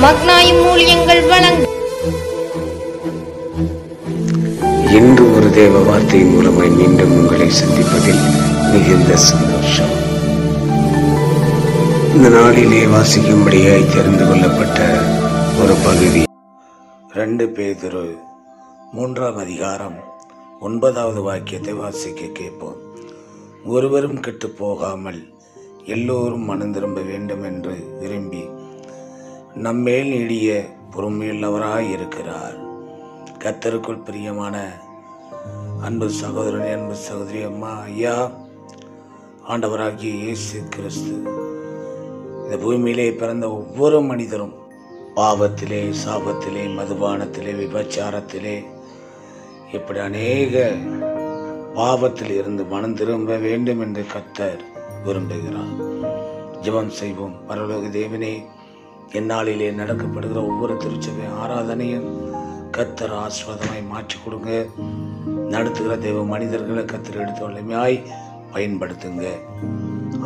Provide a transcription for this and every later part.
மக்னாயும் ஊழியங்கள் வழங்க இன்று ஒரு தேவ வார்த்தையின் மூலமாய் மீண்டும் உங்களை சந்திப்பதில் மிகுந்த சந்தோஷம். இந்த நாளிலே வாசிக்கும்படியாய் தெரிந்து கொள்ளப்பட்ட ஒரு பகுதி 2 பேதுரு 3ஆம் அதிகாரம் 9வது வாக்கியத்தை வாசிக்க கேட்போம். ஒருவரும் கெட்டு போகாமல் எல்லோரும் மனம் திரும்ப வேண்டும் என்று விரும்பி நம்மேல் நீடிய பொறுமையுள்ளவராய் இருக்கிறார். கர்த்தருக்குள் பிரியமான அன்பு சகோதரனே, அன்பு சகோதரி, அம்மா, ஐயா, ஆண்டவராகிய இயேசு கிறிஸ்து இந்த பூமியிலே பிறந்த ஒவ்வொரு மனிதரும் பாவத்திலே, சாபத்திலே, மதுபானத்திலே, விபச்சாரத்திலே, இப்படி அநேக பாவத்தில் இருந்து மனம் திரும்ப வேண்டும் என்று கர்த்தர் விரும்புகிறார். ஜெபம் செய்வோம். பரலோக தேவனே, எந்நாளிலே நடக்கப்படுகிற ஒவ்வொரு திருச்சபை ஆராதனையும் கர்த்தர் ஆசீர்வாதமாய் மாற்றி கொடுங்க. நடத்துகிற தெய்வ மனிதர்களை கர்த்தர் எடுத்து வல்லமையாய் பயன்படுத்துங்க.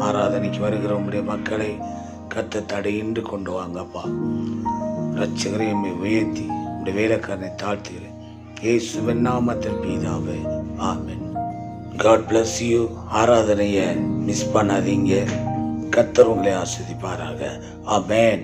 ஆராதனைக்கு வருகிற உங்களுடைய மக்களை கர்த்தர் தடையின்றி கொண்டு வாங்கப்பா. இரட்சகரையும் உயர்த்தி உடைய வேலைக்காரனை தாழ்த்துகிறேன். இயேசுவின் நாமத்தில் பிதாவே, ஆமென். God bless you. ஆராதனையை மிஸ் பண்ணாதீங்க. கர்த்தர் உங்களை ஆசீர்வதிப்பாராக. ஆமென்.